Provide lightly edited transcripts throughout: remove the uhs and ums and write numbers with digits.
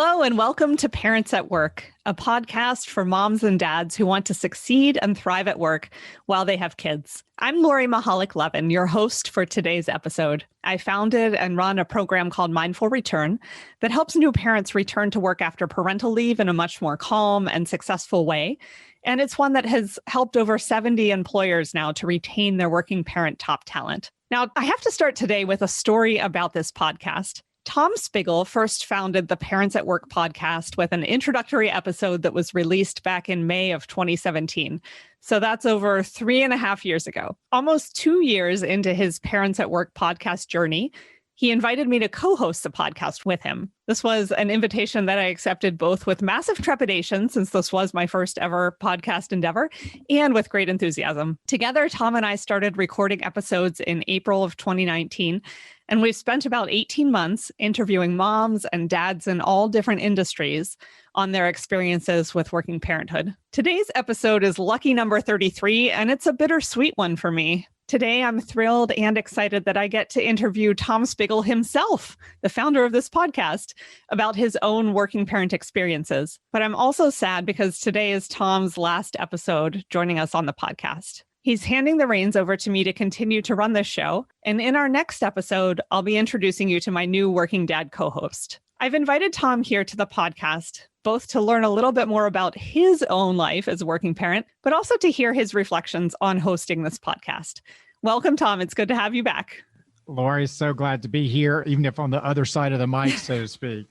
Hello and welcome to Parents at Work, a podcast for moms and dads who want to succeed and thrive at work while they have kids. I'm Lori Mihalich-Levin, your host for today's episode. I founded and run a program called Mindful Return that helps new parents return to work after parental leave in a much more calm and successful way. And it's one that has helped over 70 employers now to retain their working parent top talent. Now, I have to start today with a story about this podcast. Tom Spiggle first founded the Parents at Work podcast with an introductory episode that was released back in May of 2017. So that's over 3.5 years ago. Almost 2 years into his Parents at Work podcast journey, he invited me to co-host the podcast with him. This was an invitation that I accepted both with massive trepidation, since this was my first ever podcast endeavor, and with great enthusiasm. Together, Tom and I started recording episodes in April of 2019, and we've spent about 18 months interviewing moms and dads in all different industries on their experiences with working parenthood. Today's episode is lucky number 33, and it's a bittersweet one for me. Today, I'm thrilled and excited that I get to interview Tom Spiggle himself, the founder of this podcast, about his own working parent experiences. But I'm also sad because today is Tom's last episode joining us on the podcast. He's handing the reins over to me to continue to run this show. And in our next episode, I'll be introducing you to my new working dad co-host. I've invited Tom here to the podcast, both to learn a little bit more about his own life as a working parent, but also to hear his reflections on hosting this podcast. Welcome, Tom. It's good to have you back. Lori, so glad to be here, even if on the other side of the mic, so to speak.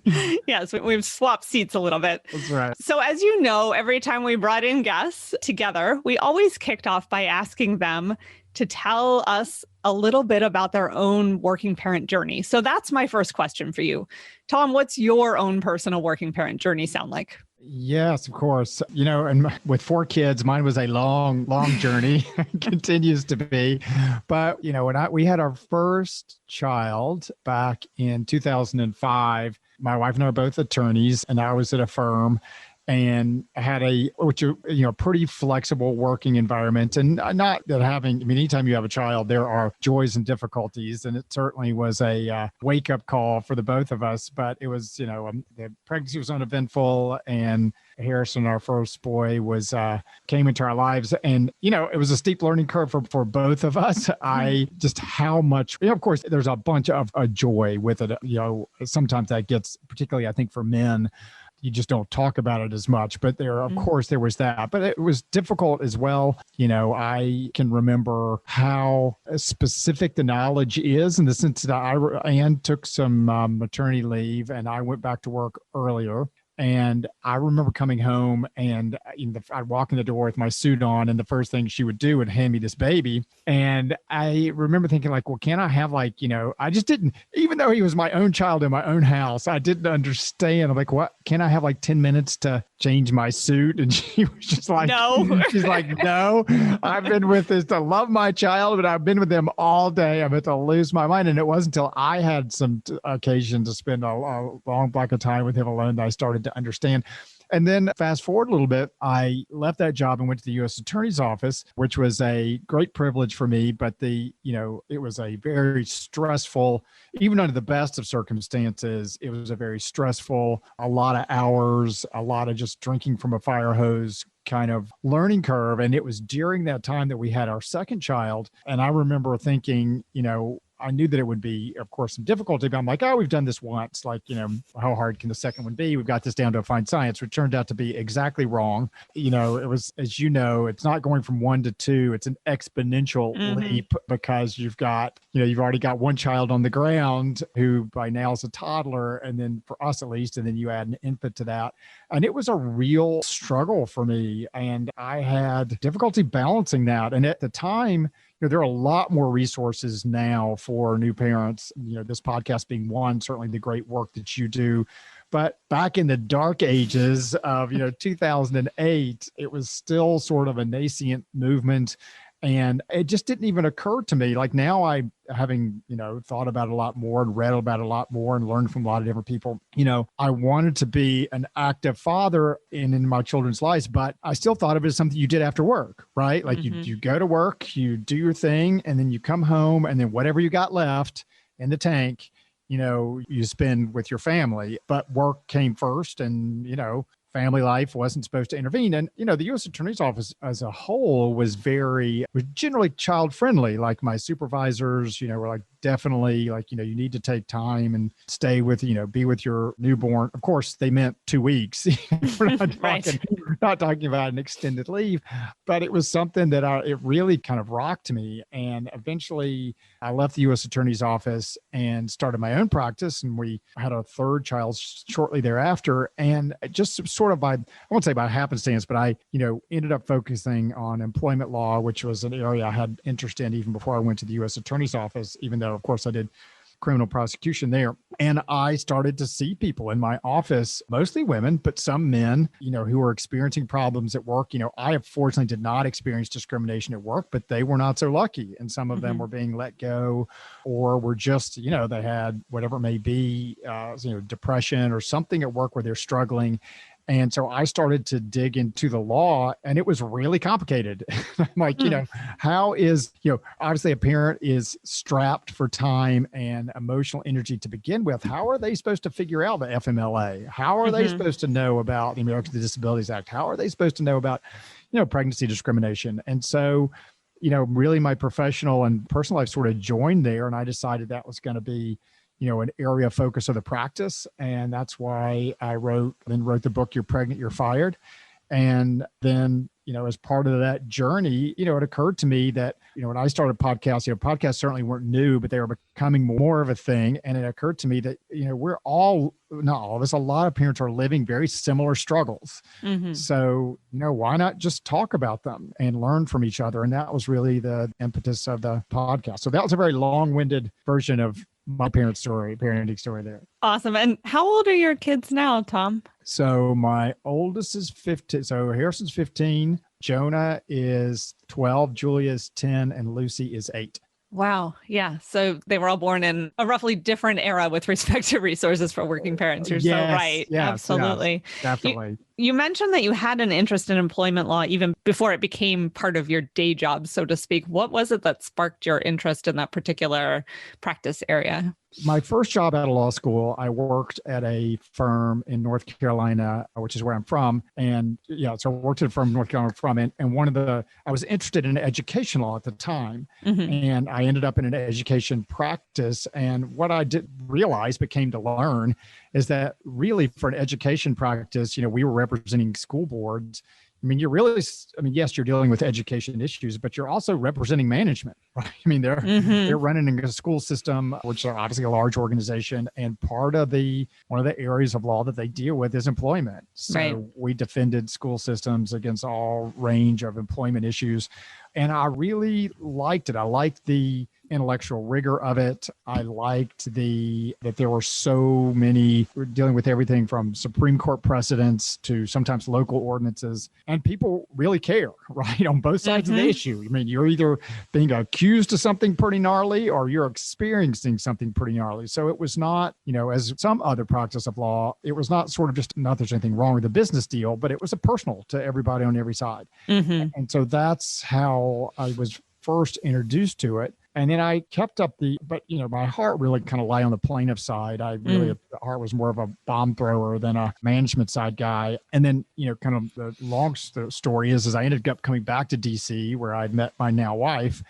Yes, we've swapped seats a little bit. That's right. So as you know, every time we brought in guests together, we always kicked off by asking them to tell us a little bit about their own working parent journey. So that's my first question for you. Tom, what's your own personal working parent journey sound like? Yes, of course. You know, and with 4 kids, mine was a long journey, continues to be. But, you know, when we had our first child back in 2005, my wife and I are both attorneys, and I was at a firm and had pretty flexible working environment. And not that anytime you have a child, there are joys and difficulties. And it certainly was a wake-up call for the both of us. But it was, the pregnancy was uneventful, and Harrison, our first boy, came into our lives. And, it was a steep learning curve for both of us. How much, of course, there's a bunch of joy with it. Sometimes that gets, particularly, I think, for men, you just don't talk about it as much, but of course there was that, but it was difficult as well. I can remember how specific the knowledge is in the sense that Anne took some maternity leave and I went back to work earlier. And I remember coming home and I'd walk in the door with my suit on, and the first thing she would do would hand me this baby. And I remember thinking well, can I have I just didn't, even though he was my own child in my own house, I didn't understand. I'm like, what? Can I have 10 minutes to change my suit? And she was just like, no. She's like, no, I've been with this to love my child, but I've been with them all day. I'm about to lose my mind. And it wasn't until I had some occasion to spend a long block of time with him alone that I started to understand. And then fast forward a little bit, I left that job and went to the U.S. Attorney's Office, which was a great privilege for me. But it was a very stressful, even under the best of circumstances, it was a very stressful, a lot of hours, a lot of just drinking from a fire hose kind of learning curve. And it was during that time that we had our second child. And I remember thinking, I knew that it would be, of course, some difficulty, but I'm like, we've done this once. How hard can the second one be? We've got this down to a fine science, which turned out to be exactly wrong. It was, as it's not going from 1 to 2. It's an exponential leap because you've already got one child on the ground who by now is a toddler. And then for us, at least, and then you add an infant to that. And it was a real struggle for me. And I had difficulty balancing that. And at the time, there are a lot more resources now for new parents, this podcast being one, certainly the great work that you do. But back in the dark ages of, 2008, it was still sort of a nascent movement. And it just didn't even occur to me. Now having, thought about it a lot more and read about it a lot more and learned from a lot of different people, I wanted to be an active father in my children's lives, but I still thought of it as something you did after work, right? You go to work, you do your thing, and then you come home, and then whatever you got left in the tank, you spend with your family, but work came first, and, family life wasn't supposed to intervene. And, the U.S. Attorney's Office as a whole was generally child friendly. Like my supervisors, were like, definitely like, you need to take time and stay with, be with your newborn. Of course, they meant 2 weeks. We're not talking about an extended leave, but it was something that it really kind of rocked me. And eventually I left the U.S. Attorney's Office and started my own practice. And we had a third child shortly thereafter. And just sort of I won't say by happenstance, but I, ended up focusing on employment law, which was an area I had interest in even before I went to the U.S. Attorney's Office, even though, of course, I did criminal prosecution there. And I started to see people in my office, mostly women, but some men, who were experiencing problems at work. I fortunately did not experience discrimination at work, but they were not so lucky. And some of them were being let go, or were just, they had whatever it may be, depression or something at work where they're struggling. And so I started to dig into the law, and it was really complicated. I'm like, how is, obviously a parent is strapped for time and emotional energy to begin with. How are they supposed to figure out the FMLA? How are they supposed to know about the Americans with Disabilities Act? How are they supposed to know about, pregnancy discrimination? And so, really my professional and personal life sort of joined there. And I decided that was going to be an area of focus of the practice. And that's why I wrote the book, You're Pregnant, You're Fired. And then, as part of that journey, it occurred to me that, when I started podcasts, podcasts certainly weren't new, but they were becoming more of a thing. And it occurred to me that, we're all, not all of us, a lot of parents are living very similar struggles. So, why not just talk about them and learn from each other? And that was really the impetus of the podcast. So that was a very long-winded version of my parenting story there. Awesome. And how old are your kids now, Tom? So my oldest is 15. So Harrison's 15, Jonah is 12, Julia is 10, and Lucy is 8. Wow. Yeah. So they were all born in a roughly different era with respect to resources for working parents. You're so right. Yes, absolutely. Yes, definitely. You mentioned that you had an interest in employment law even before it became part of your day job, so to speak. What was it that sparked your interest in that particular practice area? My first job out of law school, I worked at a firm in North Carolina, which is where I'm from. And so I worked at a firm in North Carolina from, and I was interested in education law at the time. And I ended up in an education practice. And what I did realize, but came to learn, is that really for an education practice, we were representing school boards. Yes, you're dealing with education issues, but you're also representing management, right? They're running a school system, which are obviously a large organization, and one of the areas of law that they deal with is employment. So we defended school systems against all range of employment issues, and I really liked it. I liked the intellectual rigor of it. I liked that there were so many, we're dealing with everything from Supreme Court precedents to sometimes local ordinances, and people really care, right? On both sides of the issue. You're either being accused of something pretty gnarly or you're experiencing something pretty gnarly. So it was not, as some other practice of law, it was not sort of just, not there's anything wrong with the business deal, but it was a personal to everybody on every side. And so that's how I was first introduced to it. And then I kept up my heart really kind of lay on the plaintiff side. The heart was more of a bomb thrower than a management side guy. And then, kind of the long story is I ended up coming back to DC where I'd met my now wife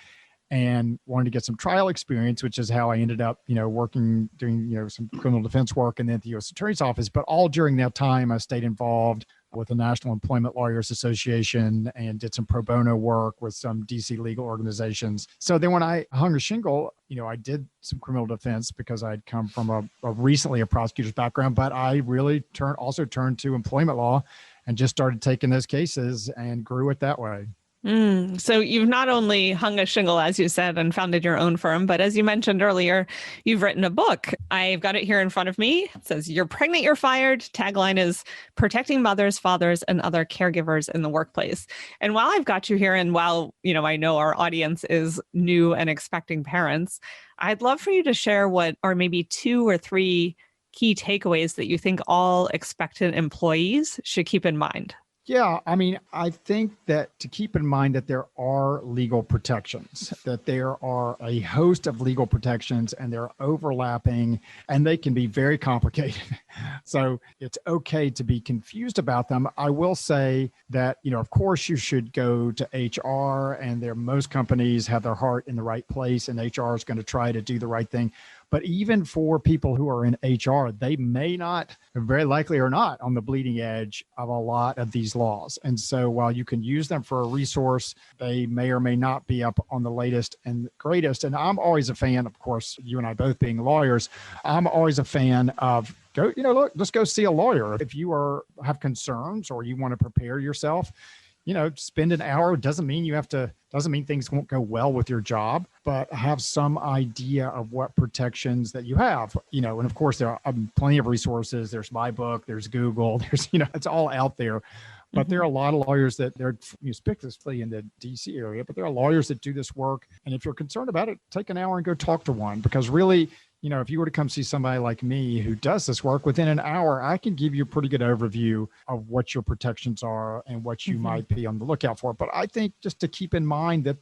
and wanted to get some trial experience, which is how I ended up, working, doing, some criminal defense work and then at the U.S. Attorney's Office. But all during that time, I stayed involved with the National Employment Lawyers Association and did some pro bono work with some DC legal organizations. So then when I hung a shingle, I did some criminal defense because I'd come from recently a prosecutor's background, but I really turned to employment law and just started taking those cases and grew it that way. So you've not only hung a shingle, as you said, and founded your own firm, but as you mentioned earlier, you've written a book. I've got it here in front of me. It says, "You're Pregnant, You're Fired." Tagline is "Protecting Mothers, Fathers, and Other Caregivers in the Workplace." And while I've got you here, and while, I know our audience is new and expecting parents, I'd love for you to share what are maybe 2 or 3 key takeaways that you think all expectant employees should keep in mind. Yeah, I mean, I think that to keep in mind that there are legal protections, that there are a host of legal protections and they're overlapping and they can be very complicated. So it's okay to be confused about them. I will say that, of course you should go to HR, and most companies have their heart in the right place, and HR is going to try to do the right thing. But even for people who are in HR, they may not, very likely are not, on the bleeding edge of a lot of these laws. And so while you can use them for a resource, they may or may not be up on the latest and greatest. And I'm always a fan, of course, you and I both being lawyers, I'm always a fan of look, just go see a lawyer. If you have concerns or you want to prepare yourself, spend an hour. Doesn't mean things won't go well with your job, but have some idea of what protections that you have, and of course there are plenty of resources. There's my book, there's Google, there's, it's all out there. But there are a lot of lawyers that they're specifically in the DC area, but there are lawyers that do this work. And if you're concerned about it, take an hour and go talk to one, because really, if you were to come see somebody like me who does this work, within an hour, I can give you a pretty good overview of what your protections are and what you might be on the lookout for. But I think just to keep in mind that,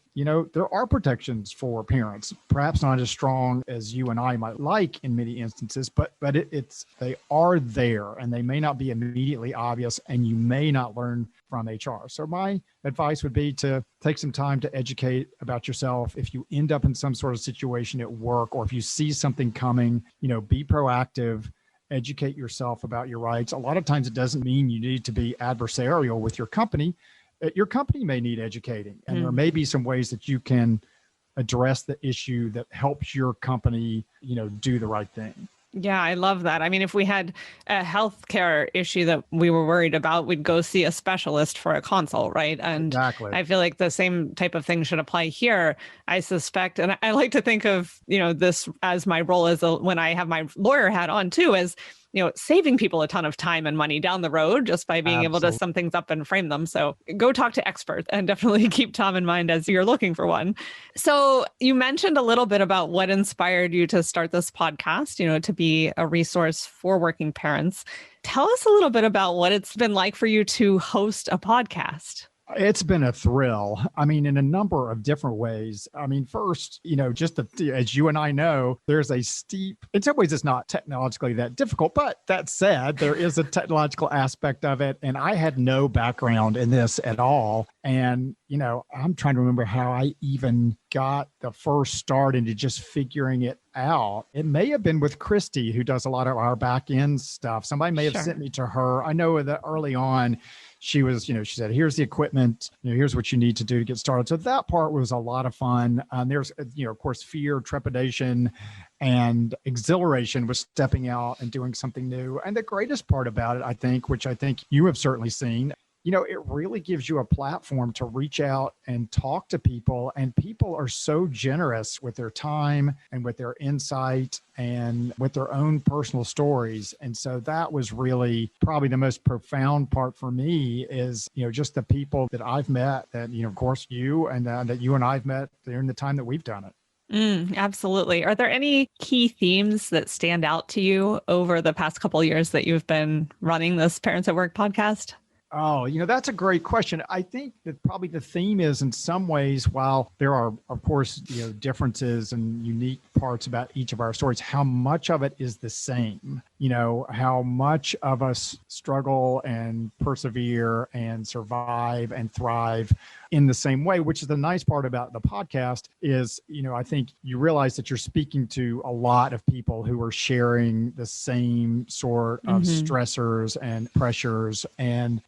there are protections for parents, perhaps not as strong as you and I might like in many instances, but they are there, and they may not be immediately obvious, and you may not learn from HR. So my advice would be to take some time to educate about yourself. If you end up in some sort of situation at work, or if you see something coming, be proactive, educate yourself about your rights. A lot of times it doesn't mean you need to be adversarial with your company. Your company may need educating, and there may be some ways that you can address the issue that helps your company, do the right thing. Yeah, I love that. I mean, if we had a healthcare issue that we were worried about, we'd go see a specialist for a consult, right? And exactly. I feel like the same type of thing should apply here, I suspect. And I like to think of, this as my role when I have my lawyer hat on too, as saving people a ton of time and money down the road just by being able to sum things up and frame them. So go talk to experts, and definitely keep Tom in mind as you're looking for one. So you mentioned a little bit about what inspired you to start this podcast, to be a resource for working parents. Tell us a little bit about what it's been like for you to host a podcast. It's been a thrill. I mean, in a number of different ways. I mean, first, just as you and I know, there's a steep, in some ways it's not technologically that difficult, but that said, there is a technological aspect of it. And I had no background in this at all. And, I'm trying to remember how I even got the first start into just figuring it out. It may have been with Christy, who does a lot of our back end stuff. Somebody may have sent me to her. I know that early on, she was, she said, here's the equipment, here's what you need to do to get started. So that part was a lot of fun. There's, of course, fear, trepidation, and exhilaration with stepping out and doing something new. And the greatest part about it, I think, which I think you have certainly seen, it really gives you a platform to reach out and talk to people. And people are so generous with their time and with their insight and with their own personal stories. And so that was really probably the most profound part for me is, just the people that I've met that, of course, you and that you and I've met during the time that we've done it. Absolutely. Are there any key themes that stand out to you over the past couple of years that you've been running this Parents at Work podcast? Oh, that's a great question. I think that probably the theme is, in some ways, while there are, of course, differences and unique parts about each of our stories, how much of it is the same, how much of us struggle and persevere and survive and thrive in the same way, which is the nice part about the podcast is, I think you realize that you're speaking to a lot of people who are sharing the same sort of stressors and pressures. And,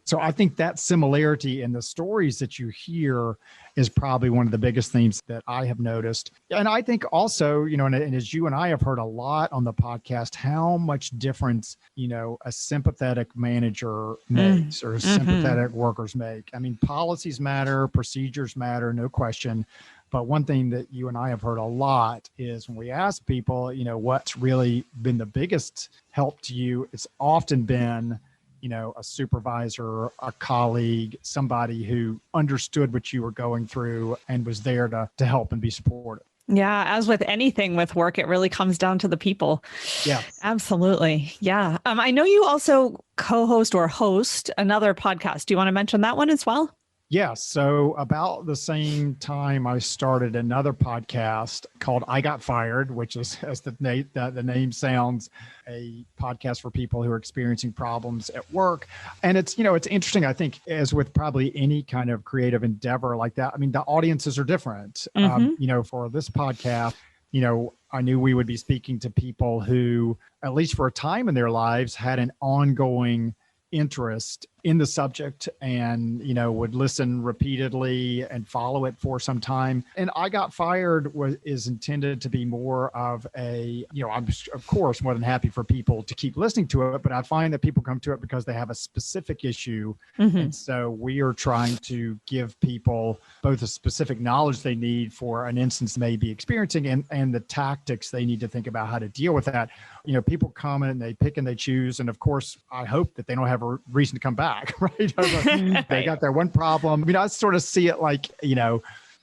so I think that similarity in the stories that you hear is probably one of the biggest themes that I have noticed. And I think also, and as you and I have heard a lot on the podcast, how much difference, a sympathetic manager makes or sympathetic workers make. I mean, policies matter, procedures matter, no question. But one thing that you and I have heard a lot is when we ask people, what's really been the biggest help to you, it's often been, a supervisor, a colleague, somebody who understood what you were going through and was there to help and be supportive. Yeah, as with anything with work, it really comes down to the people. Yeah. Absolutely. Yeah. I know you also co-host or host another podcast. Do you want to mention that one as well? Yeah. So about the same time, I started another podcast called I Got Fired, which is, as the name sounds, a podcast for people who are experiencing problems at work. And it's interesting, I think, as with probably any kind of creative endeavor like that. I mean, the audiences are different. For this podcast, I knew we would be speaking to people who, at least for a time in their lives, had an ongoing interest in the subject and, would listen repeatedly and follow it for some time. And I Got Fired is intended to be more of a, I'm of course more than happy for people to keep listening to it, but I find that people come to it because they have a specific issue. And so we are trying to give people both the specific knowledge they need for an instance they may be experiencing and the tactics they need to think about how to deal with that. People come and they pick and they choose. And of course, I hope that they don't have a reason to come back. Right. They got their one problem. I mean, I sort of see it like,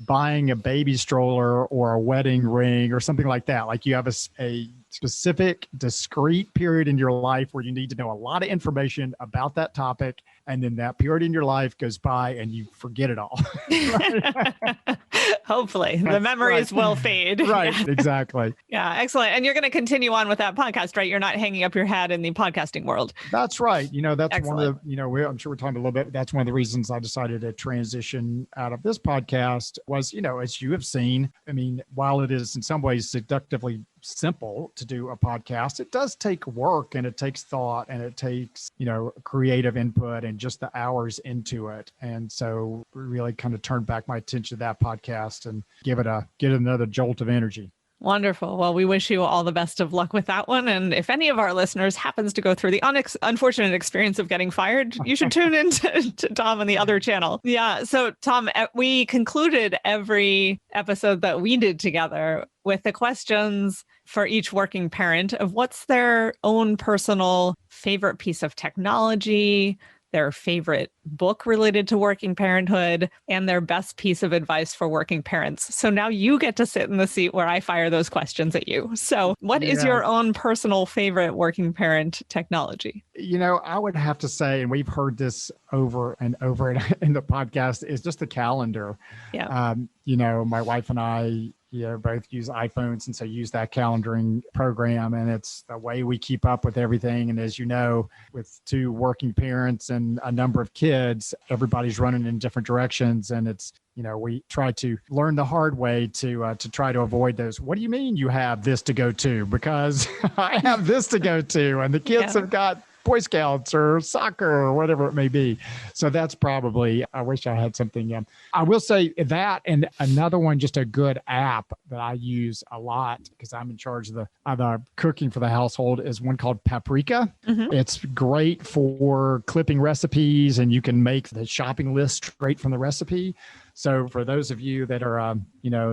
buying a baby stroller or a wedding ring or something like that. Like you have a specific, discrete period in your life where you need to know a lot of information about that topic. And then that period in your life goes by and you forget it all. Hopefully the memories will fade. Right. Yeah. Exactly. Yeah. Excellent. And you're going to continue on with that podcast, right? You're not hanging up your hat in the podcasting world. That's right. That's Excellent. one of the, I'm sure we're talking a little bit. That's one of the reasons I decided to transition out of this podcast was, as you have seen, I mean, while it is in some ways seductively simple to do a podcast, it does take work and it takes thought and it takes, creative input and just the hours into it. And so really kind of turned back my attention to that podcast and get another jolt of energy. Wonderful. Well, we wish you all the best of luck with that one. And if any of our listeners happens to go through the unfortunate experience of getting fired, you should tune in to Tom on the other channel. Yeah. So Tom, we concluded every episode that we did together with the questions for each working parent of what's their own personal favorite piece of technology, their favorite book related to working parenthood, and their best piece of advice for working parents. So now you get to sit in the seat where I fire those questions at you. So what is your own personal favorite working parent technology? I would have to say, and we've heard this over and over in the podcast, is just the calendar. Yeah. My wife and I, both use iPhones, and so use that calendaring program. And it's the way we keep up with everything. And as you know, with two working parents and a number of kids, everybody's running in different directions. And it's, we try to learn the hard way to try to avoid those. What do you mean you have this to go to? Because I have this to go to, and the kids have got Boy Scouts or soccer or whatever it may be. So that's probably, I wish I had something. I will say that, and another one, just a good app that I use a lot because I'm in charge of the cooking for the household, is one called Paprika. It's great for clipping recipes, and you can make the shopping list straight from the recipe. So for those of you that are,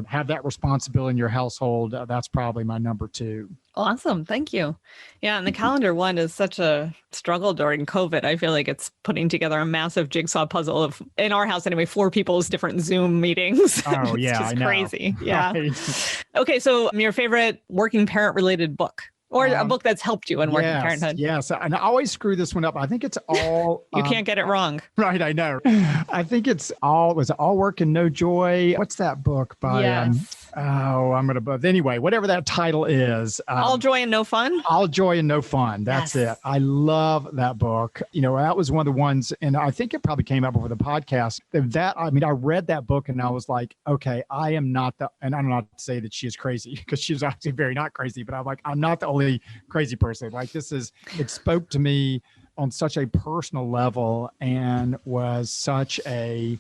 have that responsibility in your household, that's probably my number two. Awesome. Thank you. Yeah. And the calendar one is such a struggle during COVID. I feel like it's putting together a massive jigsaw puzzle of, in our house anyway, 4 people's different Zoom meetings. Oh, yeah. It's just crazy. Yeah. Right. Okay. So your favorite working parent related book? Or a book that's helped you in working parenthood. Yes. And I always screw this one up. I think it's all... You can't get it wrong. Right, I know. I think was it All Work and No Joy? What's that book by... Yes. Anyway, whatever that title is. All Joy and No Fun? All Joy and No Fun. That's it. I love that book. That was one of the ones, and I think it probably came up over the podcast. I read that book and I was like, okay, I am not and I'm not to say that she is crazy, because she's actually very not crazy, but I'm like, I'm not the only crazy person. Like it spoke to me on such a personal level and was such a,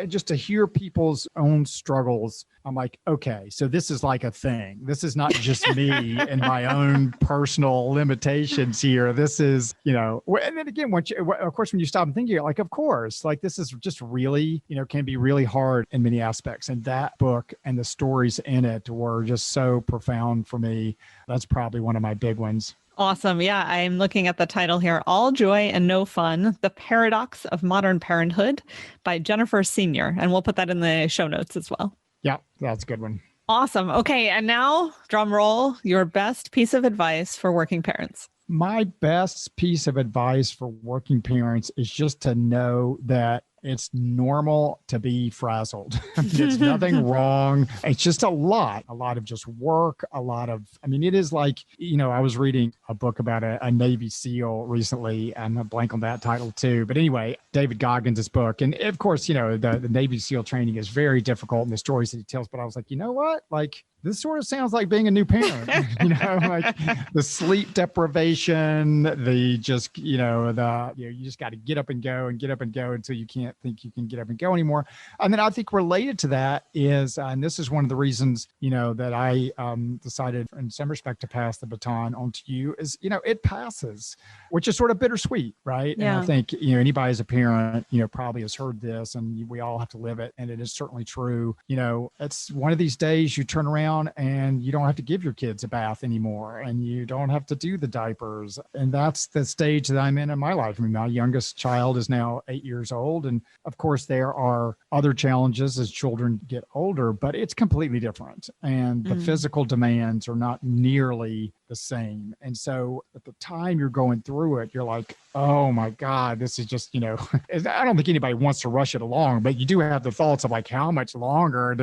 just to hear people's own struggles. I'm like, okay, so this is like a thing. This is not just me and my own personal limitations here. This is, and then again, of course, when you stop and think, you're like, of course, like this is just really, can be really hard in many aspects. And that book and the stories in it were just so profound for me. That's probably one of my big ones. Awesome. Yeah, I'm looking at the title here, All Joy and No Fun, The Paradox of Modern Parenthood by Jennifer Senior. And we'll put that in the show notes as well. Yeah, that's a good one. Awesome. Okay. And now, drum roll, your best piece of advice for working parents. My best piece of advice for working parents is just to know that it's normal to be frazzled. It's nothing wrong. It's just a lot of just work, it is like, I was reading a book about a Navy SEAL recently, and I'm blank on that title too. But anyway, David Goggins' book. And of course, the Navy SEAL training is very difficult in the stories that he tells. But I was like, you know what? Like, this sort of sounds like being a new parent, like the sleep deprivation, you just got to get up and go until you can't think you can get up and go anymore. And then I think related to that is, and this is one of the reasons, that I decided in some respect to pass the baton on to you is, it passes, which is sort of bittersweet, right? Yeah. And I think, anybody as a parent, probably has heard this, and we all have to live it. And it is certainly true. It's one of these days you turn around and you don't have to give your kids a bath anymore, and you don't have to do the diapers. And that's the stage that I'm in my life. My youngest child is now 8 years old. And of course, there are other challenges as children get older, but it's completely different. And the physical demands are not nearly the same. And so at the time you're going through it, you're like, oh my God, this is just, I don't think anybody wants to rush it along, but you do have the thoughts of like, how much longer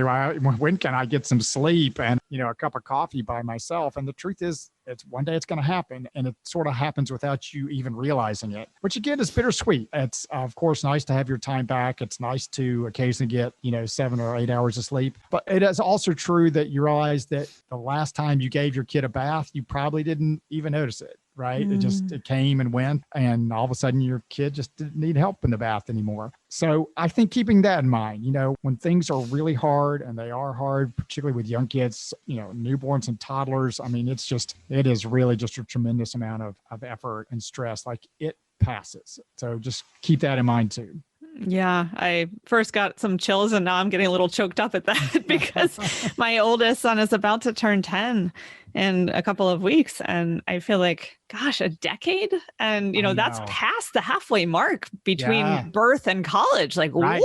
when can I get some sleep and, a cup of coffee by myself? And the truth is, it's one day it's going to happen, and it sort of happens without you even realizing it, which again is bittersweet. It's of course nice to have your time back. It's nice to occasionally get, 7 or 8 hours of sleep, but it is also true that you realize that the last time you gave your kid a bath, you probably didn't even notice it. Right. It came and went, and all of a sudden your kid just didn't need help in the bath anymore. So I think keeping that in mind, when things are really hard, and they are hard, particularly with young kids, newborns and toddlers, it is really just a tremendous amount of effort and stress. Like, it passes. So just keep that in mind too. Yeah, I first got some chills, and now I'm getting a little choked up at that because my oldest son is about to turn 10 in a couple of weeks. And I feel like, gosh, a decade? And, that's past the halfway mark between birth and college. Like, what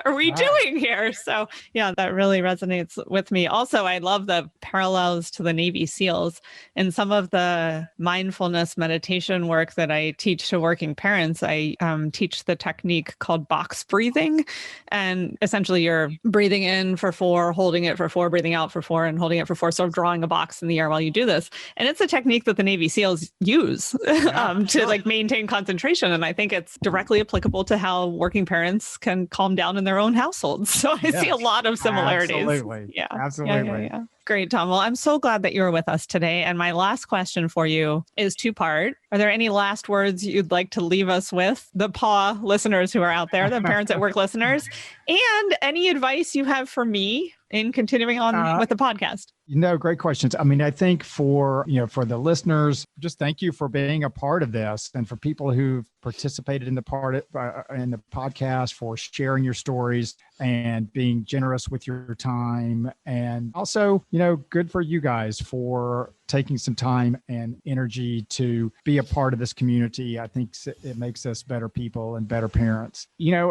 are we doing here? So yeah, that really resonates with me. Also, I love the parallels to the Navy SEALs and some of the mindfulness meditation work that I teach to working parents. I teach the technique called box breathing. And essentially you're breathing in for 4, holding it for 4, breathing out for 4, and holding it for 4, sort of drawing a box in the air while you do this. And it's a technique that the Navy SEALs use to like maintain concentration. And I think it's directly applicable to how working parents can calm down in their own households. So I see a lot of similarities. Absolutely. Yeah. Absolutely. Yeah. Great, Tom. Well, I'm so glad that you were with us today. And my last question for you is 2-part. Are there any last words you'd like to leave us with, the PAW listeners who are out there, the Parents at Work listeners, and any advice you have for me in continuing on with the podcast? Great questions. I think for the listeners, just thank you for being a part of this, and for people who've participated in the podcast, for sharing your stories and being generous with your time. And also, good for you guys for taking some time and energy to be a part of this community. I think it makes us better people and better parents.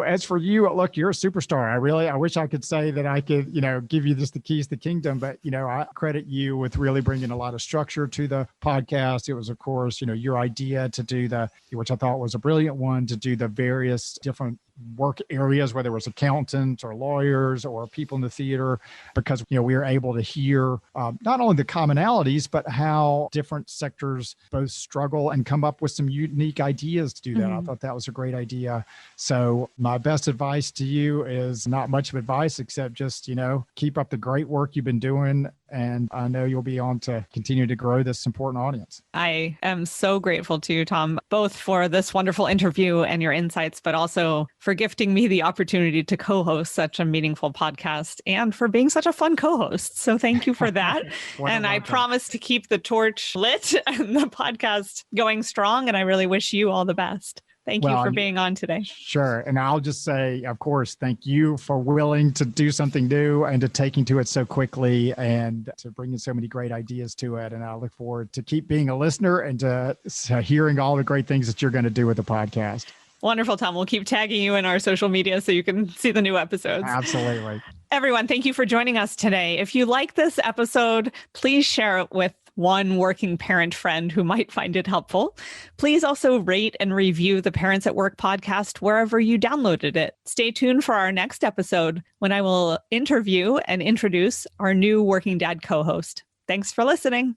As for you, look, you're a superstar. I wish I could say that I could, give you just the keys to the kingdom, but, I credit you with really bringing a lot of structure to the podcast. It was, of course, your idea to do which I thought was a brilliant one, to do the various different work areas, whether it was accountants or lawyers or people in the theater, because we were able to hear not only the commonalities, but how different sectors both struggle and come up with some unique ideas to do that. I thought that was a great idea. So my best advice to you is not much of advice, except just, keep up the great work you've been doing. And I know you'll be on to continue to grow this important audience. I am so grateful to you, Tom, both for this wonderful interview and your insights, but also for gifting me the opportunity to co-host such a meaningful podcast, and for being such a fun co-host. So thank you for that. And I promise to keep the torch lit and the podcast going strong. And I really wish you all the best. Thank you for being on today. Sure. And I'll just say, of course, thank you for willing to do something new and to taking to it so quickly and to bringing so many great ideas to it. And I look forward to keep being a listener and to hearing all the great things that you're going to do with the podcast. Wonderful, Tom. We'll keep tagging you in our social media so you can see the new episodes. Absolutely. Everyone, thank you for joining us today. If you like this episode, please share it with one working parent friend who might find it helpful. Please also rate and review the Parents at Work podcast wherever you downloaded it. Stay tuned for our next episode when I will interview and introduce our new Working Dad co-host. Thanks for listening.